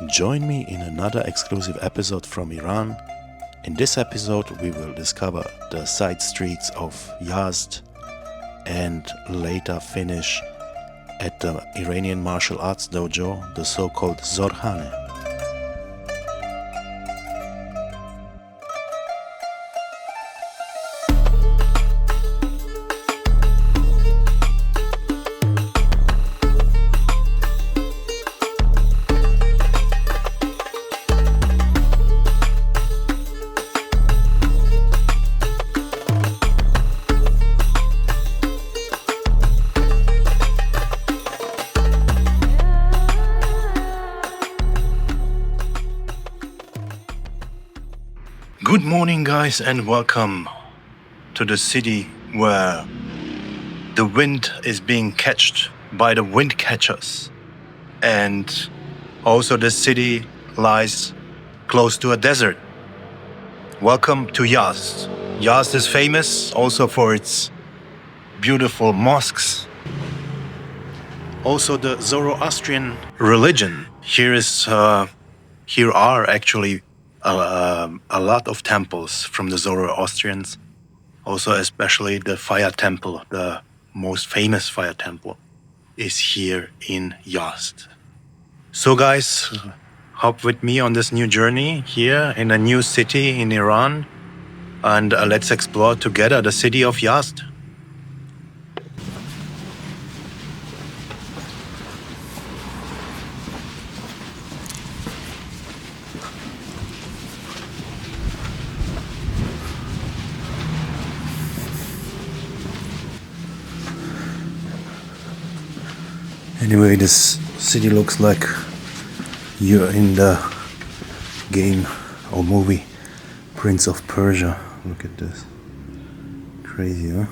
Join me in another exclusive episode from Iran. In this episode, we will discover the side streets of Yazd and later finish at the Iranian Martial Arts Dojo, the so-called Zurkhaneh. Good morning, guys, and welcome to the city where the wind is being catched by the wind catchers. And also the city lies close to a desert. Welcome to Yazd. Yazd is famous also for its beautiful mosques. Also the Zoroastrian religion. Here are actually a lot of temples from the Zoroastrians, also especially the fire temple, the most famous fire temple, is here in Yazd. So guys, hop with me on this new journey here in a new city in Iran, and let's explore together the city of Yazd. Anyway, this city looks like you're in the game or movie Prince of Persia. Look at this. Crazy, huh?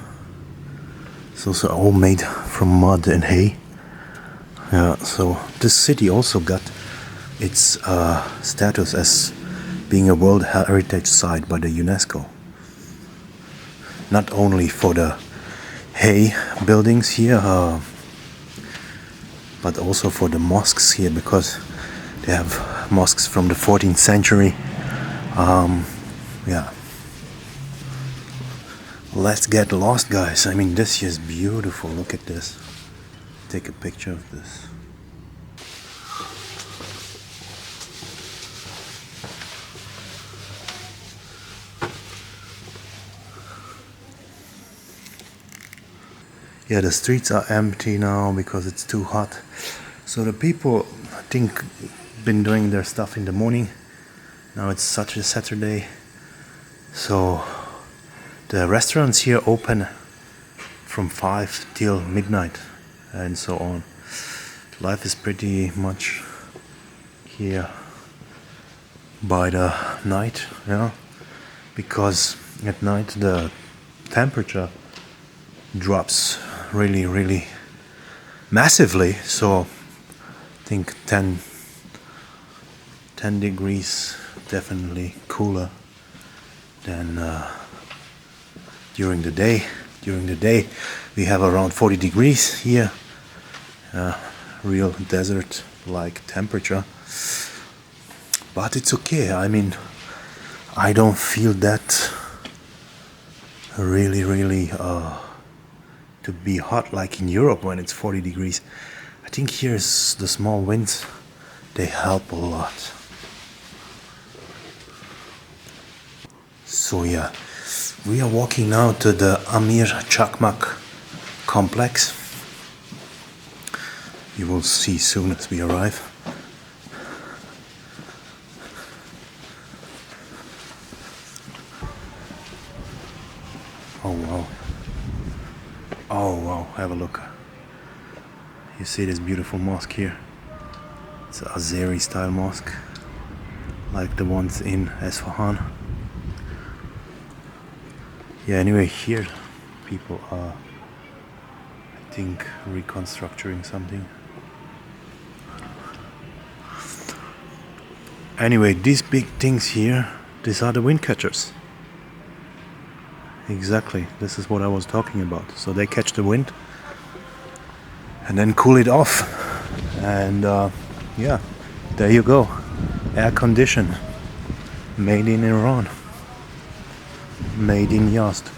It's also all made from mud and hay. Yeah, so this city also got its status as being a World Heritage Site by the UNESCO. Not only for the hay buildings here, but also for the mosques here, because they have mosques from the 14th century. Yeah. Let's get lost, guys. I mean, this is beautiful. Look at this. Take a picture of this. Yeah, the streets are empty now because it's too hot. So the people, I think, been doing their stuff in the morning. Now it's such a Saturday. So the restaurants here open from 5 till midnight and so on. Life is pretty much here by the night, yeah, because at night the temperature drops really massively. So I think 10 degrees definitely cooler than during the day. During the day we have around 40 degrees here, real desert like temperature, but it's okay. I mean, I don't feel that really to be hot like in Europe when it's 40 degrees. I think here's the small winds, they help a lot. So yeah, we are walking now to the Amir Chaghmagh complex. You will see soon as we arrive. Oh wow, have a look. You see this beautiful mosque here? It's an Azeri style mosque, like the ones in Isfahan. Yeah, anyway, here people are, I think, reconstructing something. Anyway, these big things here, these are the wind catchers. Exactly, this is what I was talking about. So they catch the wind and then cool it off. And yeah, There you go. Air condition. Made in Iran. Made in Yazd.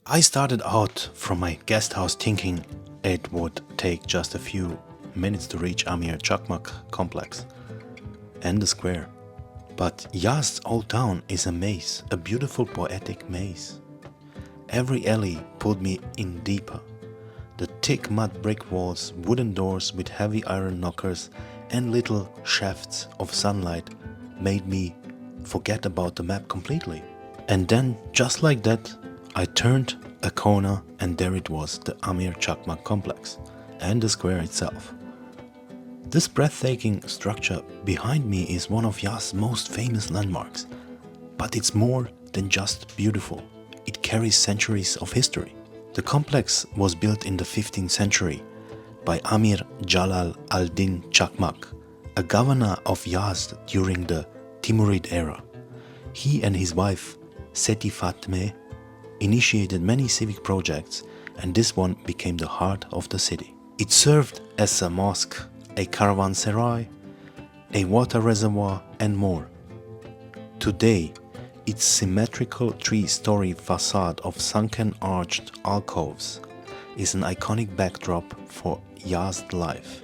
I started out from my guest house thinking it would take just a few minutes to reach Amir Chaghmagh complex and the square. But Yazd's old town is a maze, a beautiful poetic maze. Every alley pulled me in deeper. The thick mud brick walls, wooden doors with heavy iron knockers and little shafts of sunlight made me forget about the map completely. And then, just like that, I turned a corner and there it was, the Amir Chaghmagh complex and the square itself. This breathtaking structure behind me is one of Yazd's most famous landmarks, but it's more than just beautiful. It carries centuries of history. The complex was built in the 15th century by Amir Jalal al-Din Chaghmagh, a governor of Yazd during the Timurid era. He and his wife Seti Fatmeh initiated many civic projects, and this one became the heart of the city. It served as a mosque, a caravanserai, a water reservoir, and more. Today, its symmetrical three-story facade of sunken arched alcoves is an iconic backdrop for Yazd life,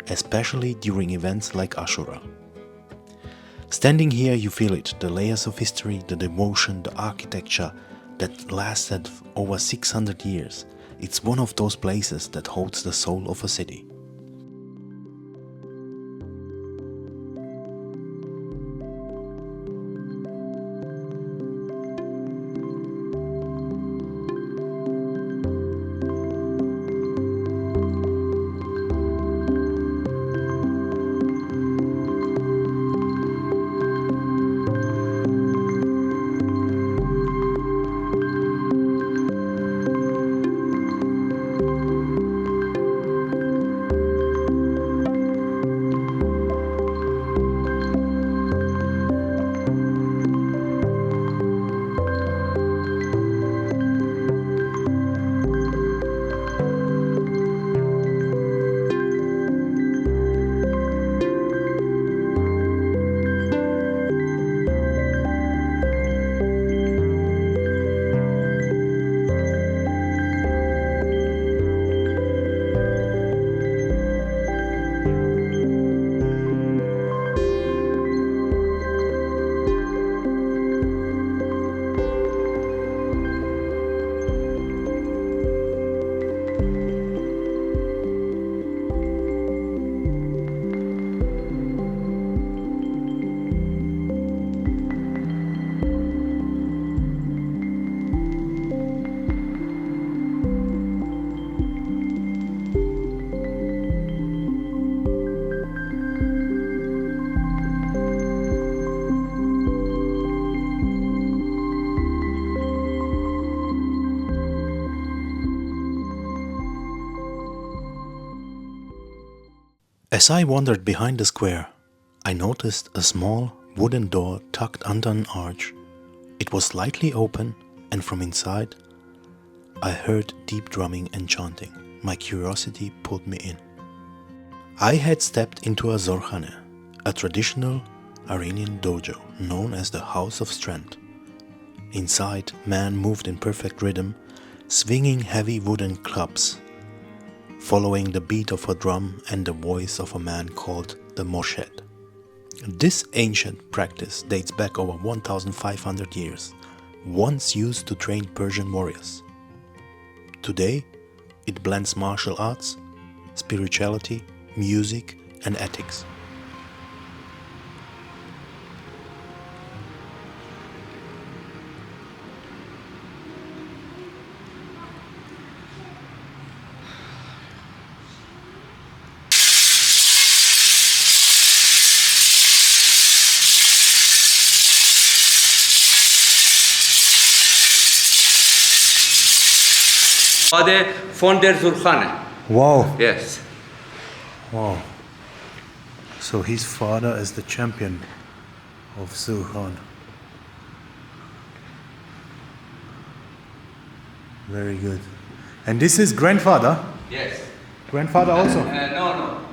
especially during events like Ashura. Standing here, you feel it, the layers of history, the devotion, the architecture that lasted over 600 years. It's one of those places that holds the soul of a city. As I wandered behind the square, I noticed a small wooden door tucked under an arch. It was slightly open, and from inside, I heard deep drumming and chanting. My curiosity pulled me in. I had stepped into a Zurkhaneh, a traditional Iranian dojo known as the House of Strength. Inside, men moved in perfect rhythm, swinging heavy wooden clubs, following the beat of a drum and the voice of a man called the Moshed. This ancient practice dates back over 1,500 years, once used to train Persian warriors. Today, it blends martial arts, spirituality, music, and ethics. Father founder Zurkhaneh. Wow. Yes. Wow. So his father is the champion of Zurkhaneh. Very good. And this is grandfather? Yes. Grandfather also? No.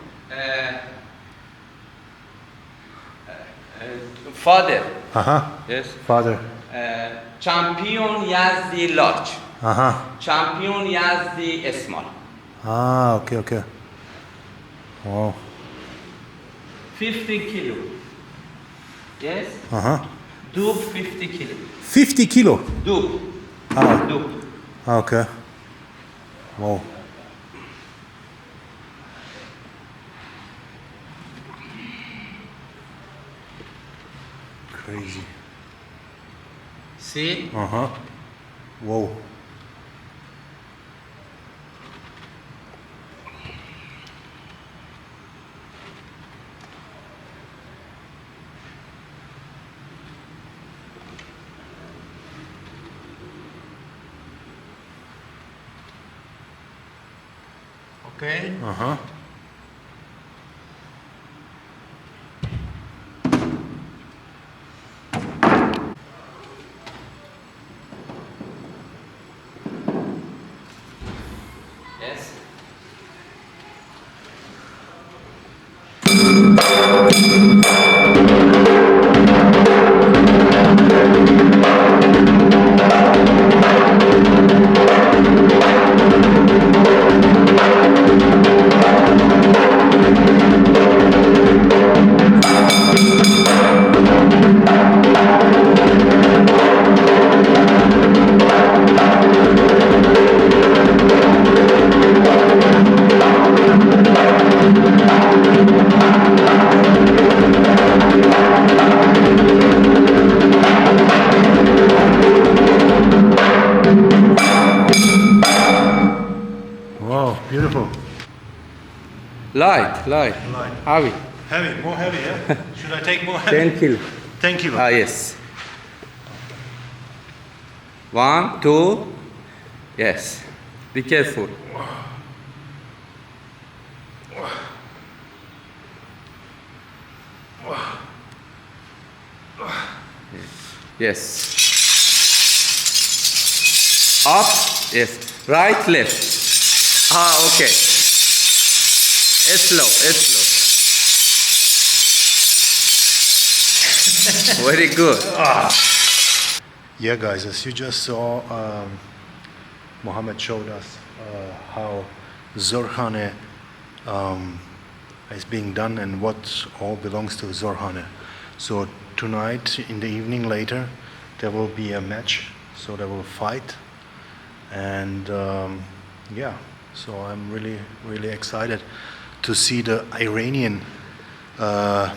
Father. Yes. Father. Champion Yazdi large. Champion Yazdi small. Okay. Wow. 50 kilo. Yes. Dub 50 kilo. 50 kilo? Dub. Dub. Okay. Wow. Crazy. See? Whoa. Okay. Yes. Wow, beautiful. Light. Heavy. Heavy, more heavy, yeah? Should I take more heavy? 10 kilo. 10 kilo. Yes. 1, 2. Yes. Be careful. Yes. Up. Yes. Right, left. Okay. Slow. Very good. Yeah, guys, as you just saw, Mohammed showed us how Zurkhaneh is being done and what all belongs to Zurkhaneh. So tonight, in the evening later, there will be a match, so they will fight. And yeah, so I'm really excited to see the Iranian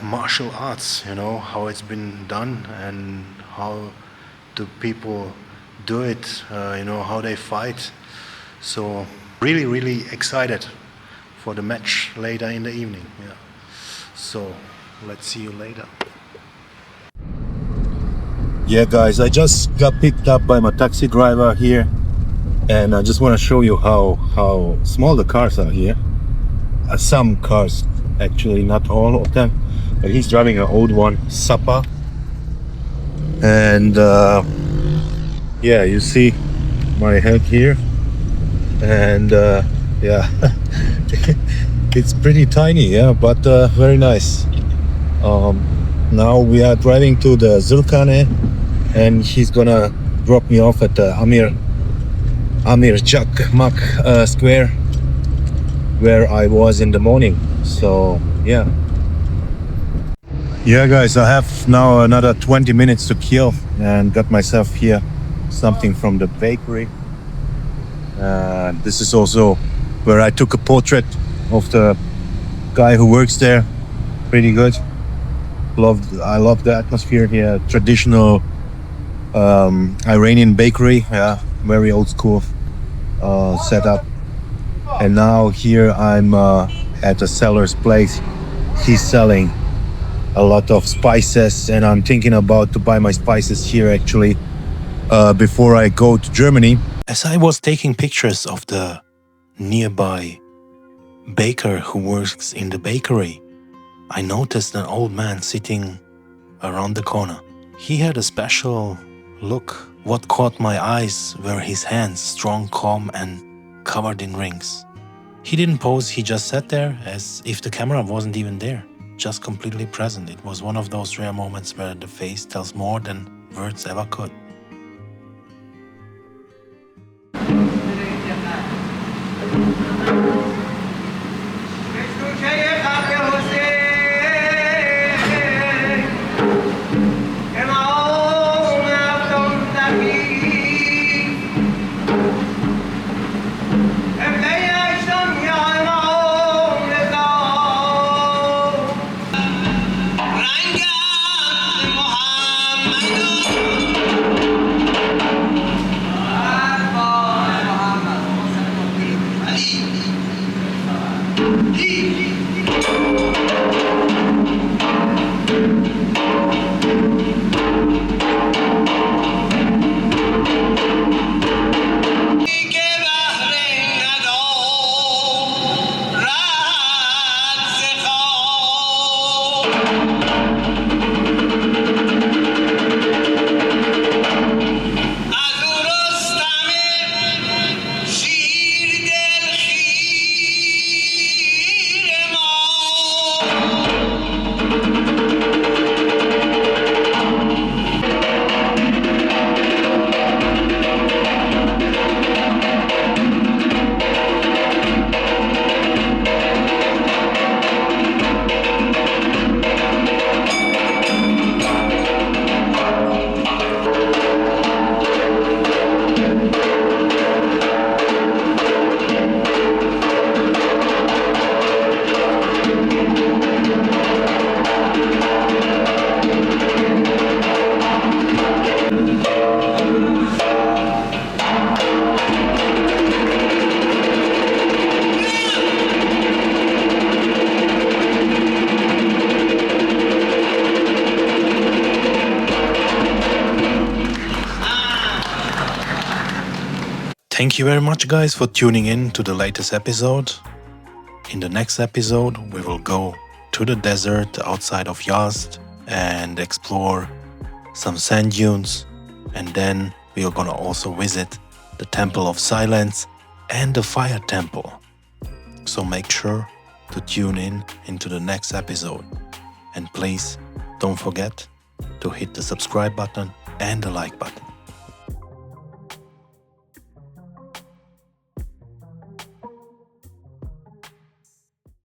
martial arts, how it's been done and how the people do it, how they fight. So really excited for the match later in the evening. Yeah. So let's see you later. Yeah, guys, I just got picked up by my taxi driver here, and I just want to show you how small the cars are here. Some cars, actually, not all of them, but he's driving an old one, Sapa. And yeah, you see my head here, and yeah, it's pretty tiny, yeah, but very nice. Now we are driving to the Zurkhaneh, and he's gonna drop me off at the Amir Chaghmagh square, where I was in the morning. So yeah, guys, I have now another 20 minutes to kill, and got myself here something from the bakery. This is also where I took a portrait of the guy who works there. Pretty good. I love the atmosphere here. Traditional Iranian bakery, yeah, very old school setup. And now here I'm at a seller's place. He's selling a lot of spices, and I'm thinking about to buy my spices here actually. before I go to Germany. As I was taking pictures of the nearby baker who works in the bakery, I noticed an old man sitting around the corner. He had a special look. What caught my eyes were his hands, strong, calm, and covered in rings. He didn't pose, he just sat there as if the camera wasn't even there, just completely present. It was one of those rare moments where the face tells more than words ever could. Thank you very much, guys, for tuning in to the latest episode. In the next episode, we will go to the desert outside of Yazd and explore some sand dunes. And then we are gonna also visit the Temple of Silence and the Fire Temple. So make sure to tune in into the next episode. And please don't forget to hit the subscribe button and the like button.